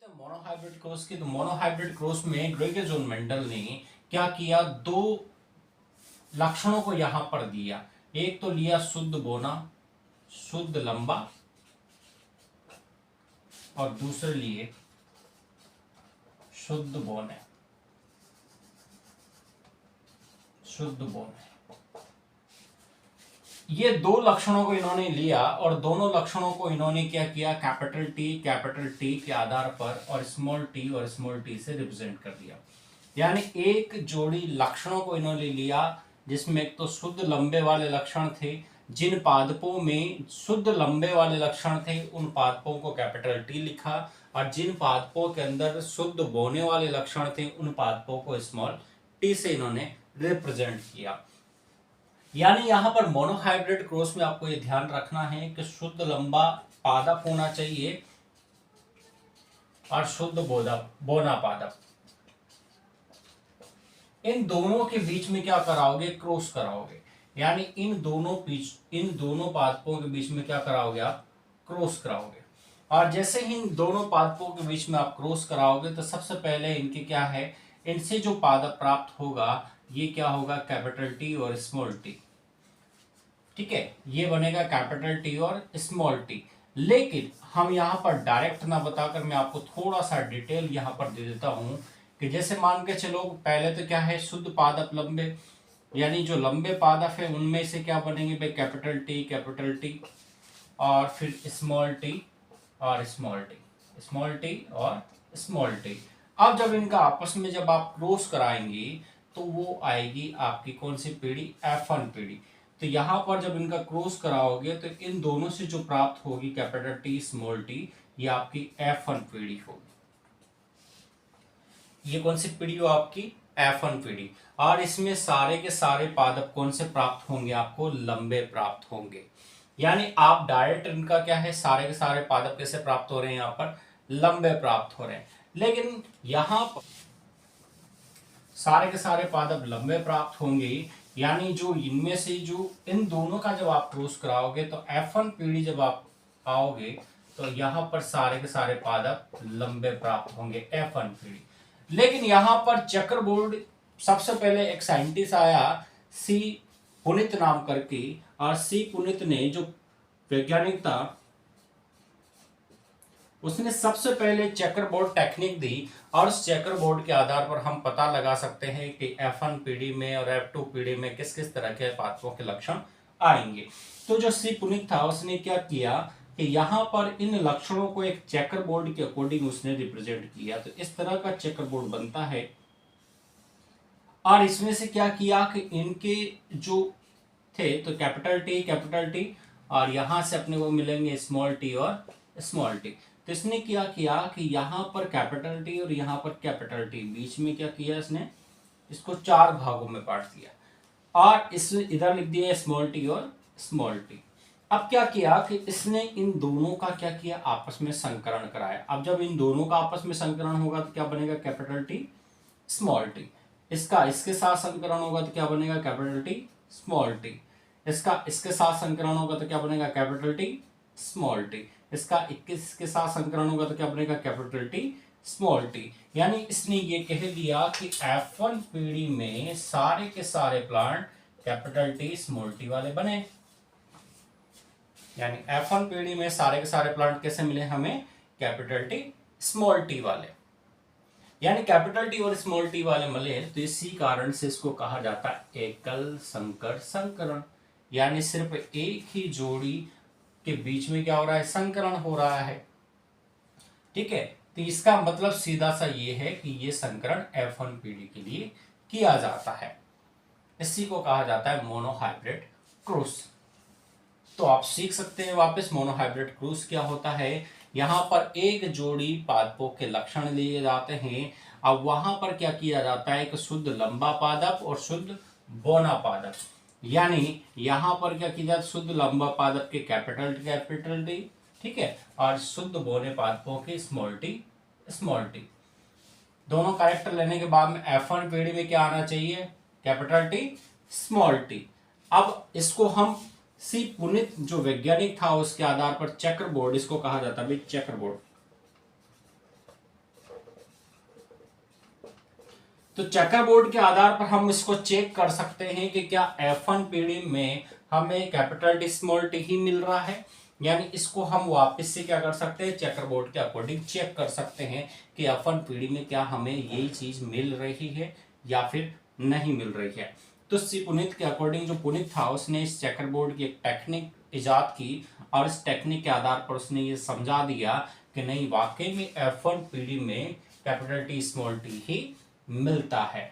हैं monohybrid cross की। तो मोनोहाइब्रिड क्रॉस में ग्रेगर जोन मेंडल ने क्या किया, दो लक्षणों को यहां पर दिया। एक तो लिया शुद्ध बोना, शुद्ध लंबा, और दूसरे लिए शुद्ध बोने, शुद्ध बोने। ये दो लक्षणों को इन्होंने लिया और दोनों लक्षणों को इन्होंने क्या किया, कैपिटल टी के आधार पर और स्मॉल टी से रिप्रेजेंट कर दिया। यानी एक जोड़ी लक्षणों को इन्होंने लिया जिसमें एक तो शुद्ध लंबे वाले लक्षण थे। जिन पादपों में शुद्ध लंबे वाले लक्षण थे उन पादपों को कैपिटल टी लिखा, और जिन पादपों के अंदर शुद्ध बोने वाले लक्षण थे उन पादपों को स्मॉल टी से इन्होंने रिप्रेजेंट किया। यानी यहां पर मोनोहाइब्रिड क्रॉस में आपको ये ध्यान रखना है कि शुद्ध लंबा पादप होना चाहिए और शुद्ध बोना पादप। इन दोनों के बीच में क्या कराओगे, क्रॉस कराओगे। यानी इन दोनों पादपों के बीच में क्या कराओगे, आप क्रॉस कराओगे। और जैसे ही इन दोनों पादपों के बीच में आप क्रॉस कराओगे तो सबसे पहले इनके क्या है, इनसे जो पादप प्राप्त होगा ये क्या होगा, कैपिटल टी और स्मॉल टी। ठीक है, ये बनेगा कैपिटल टी और स्मॉल टी। लेकिन हम यहां पर डायरेक्ट ना बताकर मैं आपको थोड़ा सा डिटेल यहां पर दे देता हूं कि जैसे मान के चलो, पहले तो क्या है, शुद्ध पादप लंबे, यानी जो लंबे पादप है उनमें से क्या बनेंगे भाई, कैपिटल टी और फिर स्मॉल टी और स्मॉल टी। अब जब इनका आपस में जब आप क्रॉस कराएंगे तो वो आएगी आपकी कौन सी पीढ़ी, F1 पीढ़ी। तो यहां पर जब इनका क्रॉस कराओगे तो इन दोनों से जो प्राप्त होगी कैपिटल टी स्मॉल टी, ये आपकी F1 पीढ़ी होगी। ये कौन सी पीढ़ी हो, आपकी F1 पीढ़ी। और इसमें सारे के सारे पादप कौन से प्राप्त होंगे, आपको लंबे प्राप्त होंगे। यानी आप डायरेक्ट इनका क्या है, सारे के सारे पादप कैसे प्राप्त हो रहे हैं, यहाँ पर लंबे प्राप्त हो रहे हैं। लेकिन यहां पर सारे के सारे पादप लंबे प्राप्त होंगे, यानी जो इनमें से जो इन दोनों का जब आप क्रॉस कराओगे तो F1 पीढ़ी जब आप आओगे तो यहां पर सारे के सारे पादप लंबे प्राप्त होंगे, F1 पीढ़ी। लेकिन यहां पर चेकरबोर्ड, सबसे पहले एक साइंटिस्ट आया सी पुनित नाम करके, और सी पुनित ने जो वैज्ञानिक था उसने सबसे पहले चेकरबोर्ड टेक्निक दी, और उस चेकरबोर्ड के आधार पर हम पता लगा सकते हैं कि F1 पीढ़ी में और F2 पीढ़ी में किस किस तरह के पादपों के लक्षण आएंगे। तो जो सी पुनित था उसने क्या किया कि यहाँ पर इन लक्षणों को एक चेकरबोर्ड के अकॉर्डिंग उसने रिप्रेजेंट किया। तो इस तरह का चेकरबोर्ड बनता है, और इसमें से क्या किया कि इनके जो थे तो कैपिटल टी और यहां से अपने को मिलेंगे स्मॉल टी और स्मॉल टी। तो इसने क्या किया कि यहां पर कैपिटल टी और यहां पर कैपिटल टी, बीच में क्या किया इसने, इसको चार भागों में बांट दिया, और इसने इधर लिख दिया स्मॉल टी और स्मॉल टी। अब क्या किया कि इसने इन दोनों का क्या किया, आपस में संकरण कराया। अब जब इन दोनों का आपस में संकरण होगा तो क्या बनेगा, कैपिटल टी स्मॉल टी। इसका इसके साथ संकरण होगा तो क्या बनेगा, कैपिटल टी स्मॉल टी। इसका इसके साथ संकरण होगा तो क्या बनेगा, कैपिटल टी स्मॉल टी। इसका 21 के साथ संकरण होगा तो क्या बनेगा, कैपिटल टी स्मॉल टी। यानी इसने ये कह दिया कि F1 पीढ़ी में सारे के सारे plant capital T small T वाले बने। यानी F1 पीढ़ी में सारे के सारे प्लांट कैसे मिले हमें, कैपिटल टी स्मॉल टी वाले। यानी कैपिटल टी और स्मॉल टी वाले मिले, तो इसी कारण से इसको कहा जाता है एकल संकर संकरण। यानी सिर्फ एक ही जोड़ी के बीच में क्या हो रहा है, संकरण हो रहा है। ठीक है, तो इसका मतलब सीधा सा ये है कि ये संकरण F1 पीढ़ी के लिए किया जाता है। इसी को कहा जाता है मोनोहाइब्रिड क्रॉस। तो आप सीख सकते हैं वापस मोनोहाइब्रिड क्रॉस क्या होता है। यहां पर एक जोड़ी पादपों के लक्षण लिए जाते हैं। अब वहां पर क्या किया जाता है कि शुद्ध लंबा पादप और शुद्ध बोना पादप, यानी यहां पर क्या किया जाता है, शुद्ध लंबा पादप के कैपिटल टी, ठीक है, और शुद्ध बोने पादपों के स्मॉल टी। दोनों कैरेक्टर लेने के बाद में F1 पीढ़ी में क्या आना चाहिए, कैपिटल टी स्मॉल टी। अब इसको हम सी पुनित जो वैज्ञानिक था उसके आधार पर चेकरबोर्ड, इसको कहा जाता है चेकरबोर्ड। तो चेकर बोर्ड के आधार पर हम इसको चेक कर सकते हैं कि क्या F1 पीढ़ी में हमें कैपिटल टी स्मॉल टी ही मिल रहा है, यानी इसको हम वापस से क्या कर सकते हैं, चेकर बोर्ड के अकॉर्डिंग चेक कर सकते हैं कि F1 पीढ़ी में क्या हमें यही चीज मिल रही है या फिर नहीं मिल रही है। तो सी पुनीत के अकॉर्डिंग, जो पुनीत था उसने इस चेकर बोर्ड की एक टेक्निक इजाद की और इस टेक्निक के आधार पर उसने ये समझा दिया कि नहीं, वाकई में F1 पीढ़ी में कैपिटल टी स्मॉल टी ही मिलता है।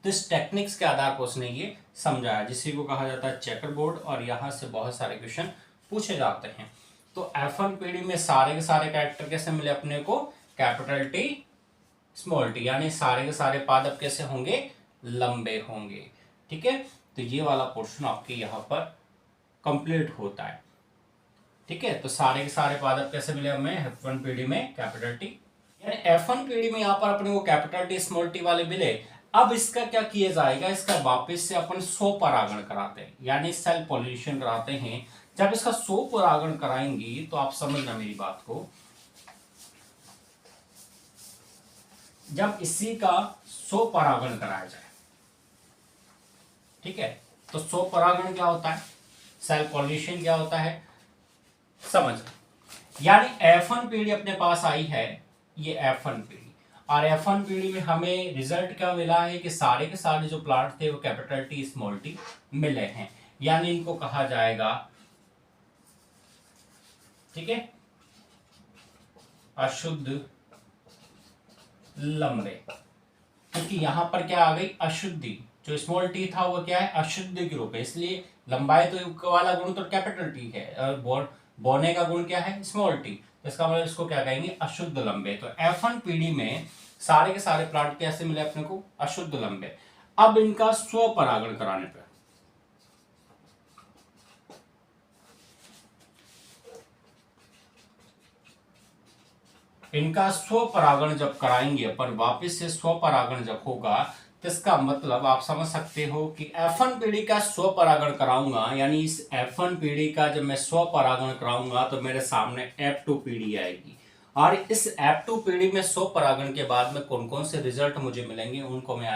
तो इस टेक्निक्स के आधार पर उसने ये समझाया, जिसी को कहा जाता है चेकर बोर्ड, और यहां से बहुत सारे क्वेश्चन पूछे जाते हैं। तो F1 पीढ़ी में सारे के सारे कैरेक्टर कैसे मिले अपने को, कैपिटल टी स्मॉल टी, यानी सारे के सारे पादप कैसे होंगे, लंबे होंगे। ठीक है, तो ये वाला पोर्शन आपके यहाँ पर कंप्लीट होता है। ठीक है, तो सारे के सारे पादप कैसे मिले हमें F1 पीढ़ी में, कैपिटल टी, यानी F1 पीढ़ी में यहाँ पर अपने को कैपिटल टी स्मॉल टी वाले मिले। अब इसका क्या किया जाएगा, इसका वापस से अपन स्वपरागण कराते हैं, यानी सेल पॉलिनेशन कराते हैं। जब इसका स्वपरागण कराएंगे तो आप समझना मेरी बात को, जब इसी का स्वपरागण कराया जाए, ठीक है, तो स्वपरागण क्या होता है, सेल पॉलिनेशन क्या होता है, समझ, यानी F1 पीढ़ी अपने पास आई है, ये F1 पीढ़ी, और F1 पीढ़ी में हमें रिजल्ट क्या मिला है कि सारे के सारे जो प्लांट थे वो कैपिटल टी स्मॉल टी मिले हैं, यानी इनको कहा जाएगा, ठीक है, अशुद्ध लंबे, क्योंकि यहां पर क्या आ गई, अशुद्धि, जो स्मॉल टी था वो क्या है, अशुद्ध के रूप है, इसलिए लंबाई तो वाला गुण तो कैपिटल टी है, और बोने का गुण क्या है, स्मॉल टी, तो इसका मतलब इसको क्या कहेंगे, अशुद्ध लंबे। तो F1 पीढ़ी में सारे के सारे प्लांट कैसे मिले अपने को, अशुद्ध लंबे। अब इनका स्वपरागण कराने पर, इनका स्वपरागण जब कराएंगे अपन, वापस से स्वपरागण जब होगा, तो इसका मतलब आप समझ सकते हो कि F1 पीढ़ी का स्वपरागण कराऊंगा, यानी इस F1 पीढ़ी का जब मैं स्वपरागण कराऊंगा तो मेरे सामने F2 पीढ़ी आएगी, और इस F2 पीढ़ी में स्वपरागण के बाद में कौन कौन से रिजल्ट मुझे मिलेंगे उनको मैं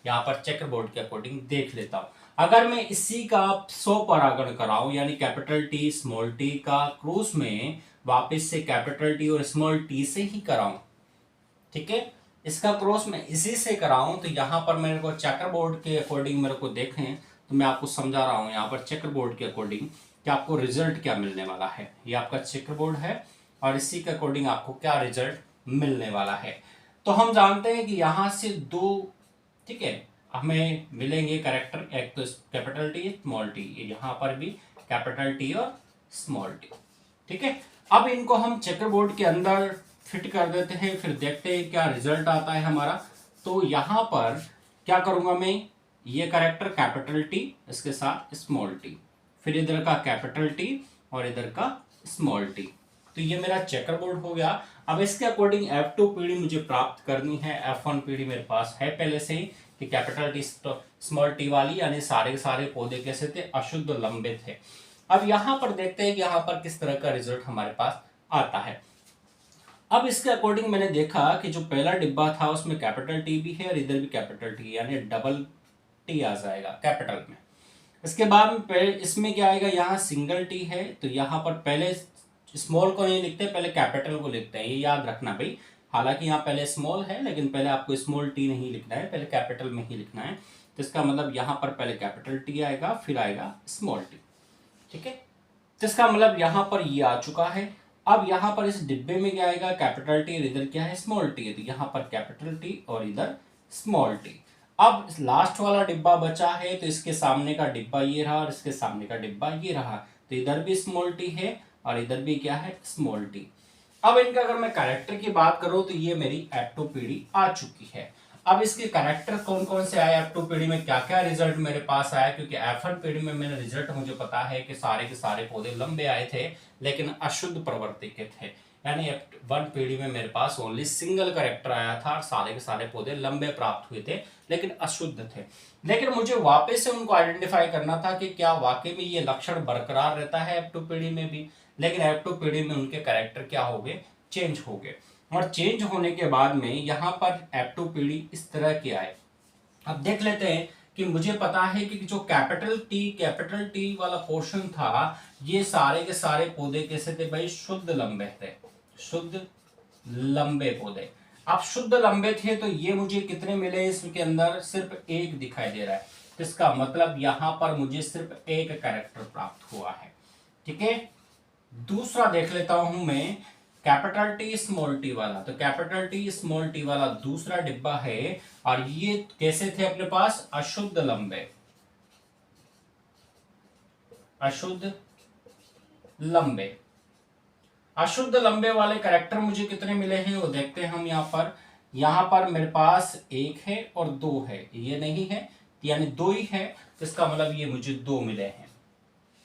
यहाँ पर चेकर बोर्ड के अकॉर्डिंग देख लेता हूँ। अगर मैं इसी का स्वपरागण कराऊं, यानी कैपिटल टी स्मॉल टी का क्रॉस में वापस से कैपिटल टी और स्मॉल टी से ही कराऊं, ठीक है, इसका क्रॉस में इसी से कराऊं, तो यहां पर मेरे को चेकर बोर्ड के अकॉर्डिंग मेरे को देखें, तो मैं आपको समझा रहा हूं यहां पर चेकर बोर्ड के अकॉर्डिंग कि आपको रिजल्ट क्या मिलने वाला है। ये आपका चेकर बोर्ड है और इसी के अकॉर्डिंग आपको क्या रिजल्ट मिलने वाला है। तो हम जानते हैं कि यहां से दो, ठीक है, हमें मिलेंगे कैरेक्टर, एक तो कैपिटल टी स्मॉल टी, यहां पर भी कैपिटल टी और स्मॉल टी, ठीक है। अब इनको हम चेकर बोर्ड के अंदर फिट कर देते हैं, फिर देखते हैं क्या रिजल्ट आता है हमारा। तो यहां पर क्या करूंगा मैं, ये कैरेक्टर कैपिटल टी, इसके साथ स्मॉल टी, फिर इधर का कैपिटल टी और इधर का स्मॉल टी, तो ये मेरा चेकर बोर्ड हो गया। अब इसके अकॉर्डिंग F2 पीढ़ी मुझे प्राप्त करनी है। F1 पीढ़ी मेरे पास है पहले से ही कि कैपिटल टी स्मॉल टी वाली, यानी सारे के सारे पौधे कैसे थे, अशुद्ध लंबे थे। अब यहां पर देखते हैं कि यहां पर किस तरह का रिजल्ट हमारे पास आता है। अब इसके अकॉर्डिंग मैंने देखा कि जो पहला डिब्बा था उसमें कैपिटल टी भी है और इधर भी कैपिटल टी, यानी डबल टी आ जाएगा कैपिटल में। इसके बाद में पहले इसमें क्या आएगा, यहाँ सिंगल टी है, तो यहाँ पर पहले स्मॉल को नहीं लिखते, पहले कैपिटल को लिखते हैं, ये याद रखना भाई। हालांकि यहाँ पहले स्मॉल है, लेकिन पहले आपको स्मॉल टी नहीं लिखना है, पहले कैपिटल में ही लिखना है। तो इसका मतलब यहाँ पर पहले कैपिटल टी आएगा, फिर आएगा स्मॉल टी, ठीक है। तो इसका मतलब यहाँ पर ये आ चुका है। अब यहाँ पर इस डिब्बे में क्या आएगा, कैपिटल टी, और इधर क्या है, स्मॉल टी है, तो यहाँ पर कैपिटल टी और इधर स्मॉल टी। अब लास्ट वाला डिब्बा बचा है, तो इसके सामने का डिब्बा ये रहा और इसके सामने का डिब्बा ये रहा, तो इधर भी स्मॉल टी है और इधर भी क्या है, स्मॉल टी। अब इनका अगर मैं कैरेक्टर की बात करूं तो ये मेरी F2 पीढ़ी आ चुकी है। अब इसके कैरेक्टर कौन कौन से आए, F2 पीढ़ी में क्या क्या रिजल्ट मेरे पास आया, क्योंकि F1 पीढ़ी में मेरा रिजल्ट मुझे पता है कि सारे के सारे पौधे लंबे आए थे लेकिन अशुद्ध प्रवृत्ति के थे, यानी F1 पीढ़ी में मेरे पास ओनली सिंगल कैरेक्टर आया था और सारे के सारे पौधे लंबे प्राप्त हुए थे लेकिन अशुद्ध थे। लेकिन मुझे वापस से उनको आइडेंटिफाई करना था कि क्या वाकई में ये लक्षण बरकरार रहता है F2 पीढ़ी में भी, लेकिन F2 पीढ़ी में उनके कैरेक्टर क्या हो गए, चेंज हो गए। और चेंज होने के बाद में यहाँ पर F2PD इस तरह के आए। अब देख लेते हैं कि मुझे पता है कि जो कैपिटल टी वाला पोर्शन था, ये सारे के सारे पौधे कैसे थे भाई, शुद्ध लंबे थे, शुद्ध लंबे पौधे। अब शुद्ध लंबे थे तो ये मुझे कितने मिले, इसके अंदर सिर्फ एक दिखाई दे रहा है, इसका मतलब यहां पर मुझे सिर्फ एक कैरेक्टर प्राप्त हुआ है। ठीक है, दूसरा देख लेता हूं मैं कैपिटल टी स्मॉल टी वाला। तो कैपिटल टी स्मॉल टी वाला दूसरा डिब्बा है और ये कैसे थे अपने पास, अशुद्ध लंबे, अशुद्ध लंबे। अशुद्ध लंबे वाले कैरेक्टर मुझे कितने मिले हैं वो देखते हैं हम। यहां पर मेरे पास एक है और दो है, ये नहीं है यानी दो ही है, इसका मतलब ये मुझे दो मिले हैं।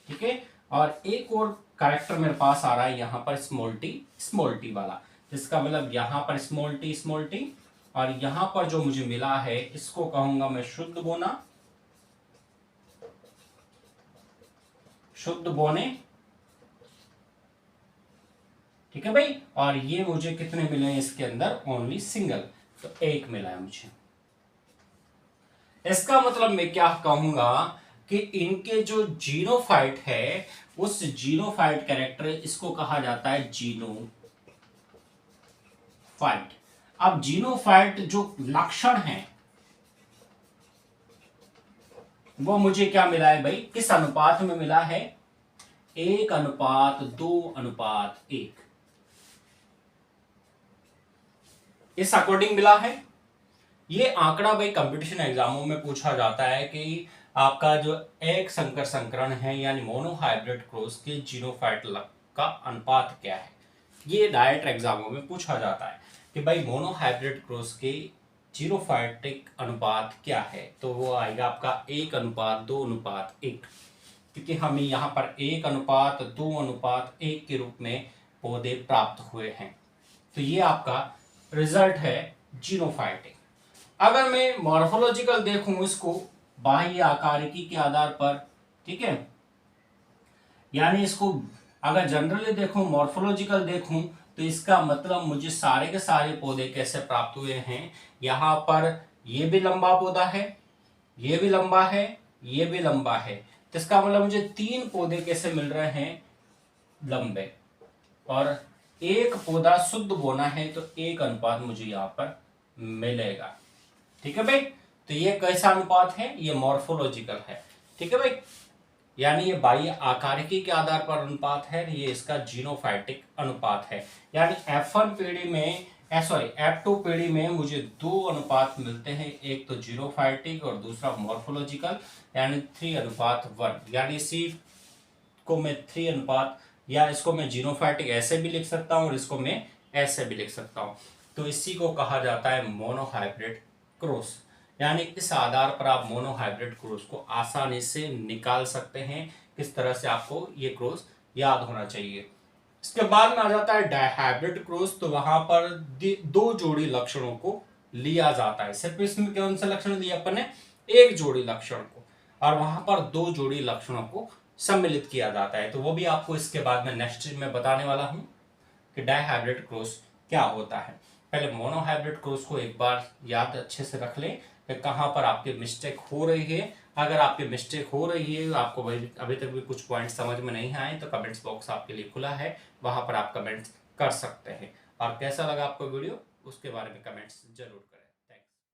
ठीक है, और एक और कैरेक्टर मेरे पास आ रहा है यहाँ पर स्मॉल टी वाला, जिसका मतलब यहाँ पर स्मॉल टी और यहाँ पर जो मुझे मिला है इसको कहूंगा मैं शुद्ध बोना, शुद्ध बोने। ठीक है भाई, और ये मुझे कितने मिले हैं इसके अंदर, ओनली सिंगल, तो एक मिला है मुझे। इसका मतलब मैं क्या कहूंगा कि इनके जो जीनोफाइट है, उस जीनोफाइट कैरेक्टर इसको कहा जाता है जीनोफाइट। अब जीनोफाइट जो लक्षण है वो मुझे क्या मिला है भाई, किस अनुपात में मिला है, 1:2:1, इस अकॉर्डिंग मिला है। ये आंकड़ा भाई कंपटीशन एग्जामों में पूछा जाता है कि आपका जो एक संकर संकरण है यानी मोनोहाइब्रिड क्रॉस के जीनोफाइट का अनुपात क्या है। ये डायरेक्ट एग्जामों में पूछा जाता है कि भाई मोनोहाइब्रिड क्रॉस के जीनोफाइटिक अनुपात क्या है, तो वो आएगा आपका 1:2:1, क्योंकि हमें यहाँ पर 1:2:1 के रूप में पौधे प्राप्त हुए हैं। तो ये आपका रिजल्ट है जीनोफाइटिक। अगर मैं मॉर्फोलॉजिकल देखूं इसको बाह्य आकारिकी के आधार पर, ठीक है, यानी इसको अगर जनरली देखूं, मॉर्फोलॉजिकल देखूं, तो इसका मतलब मुझे सारे के सारे पौधे कैसे प्राप्त हुए हैं। यहां पर ये भी लंबा पौधा है, ये भी लंबा है, ये भी लंबा है, तो इसका मतलब मुझे 3 पौधे कैसे मिल रहे हैं, लंबे, और एक पौधा शुद्ध बोना है तो 1 अनुपात मुझे यहाँ पर मिलेगा। ठीक है भाई, तो ये कैसा अनुपात है, ये मॉर्फोलॉजिकल है। ठीक है भाई, यानी ये बाह्य आकारिकी के आधार पर अनुपात है, ये इसका जीनोफाइटिक अनुपात है। यानी F1 पीढ़ी में F2 पीढ़ी में मुझे 2 अनुपात मिलते हैं, एक तो जीनोफाइटिक और दूसरा मॉर्फोलॉजिकल, यानी 3:1। यानी इसी को मैं 3 अनुपात, या इसको मैं जीनोफाइटिक ऐसे भी लिख सकता हूँ और इसको मैं ऐसे भी लिख सकता हूँ। तो इसी को कहा जाता है मोनोहाइब्रिड क्रॉस। यानी इस आधार पर आप मोनोहाइब्रिड क्रॉस को आसानी से निकाल सकते हैं। किस तरह से आपको ये क्रॉस याद होना चाहिए। इसके बाद में आ जाता है डायहाइब्रिड क्रॉस। तो वहां पर 2 जोड़ी लक्षणों को लिया जाता है। सिर्फ इसमें कौन सा लक्षण लिया अपन ने, एक जोड़ी लक्षण को, और वहां पर 2 जोड़ी लक्षणों को सम्मिलित किया जाता है। तो वो भी आपको इसके बाद में नेक्स्ट में बताने वाला हूं कि डायहाइब्रिड क्रॉस क्या होता है। पहले मोनोहाइब्रिड क्रॉस को एक बार याद अच्छे से रख लें कि कहां पर आपकी मिस्टेक हो रही है। अगर आपकी मिस्टेक हो रही है, आपको अभी तक भी कुछ पॉइंट समझ में नहीं आए, तो कमेंट्स बॉक्स आपके लिए खुला है, वहां पर आप कमेंट्स कर सकते हैं। और कैसा लगा आपको वीडियो, उसके बारे में कमेंट्स जरूर करें।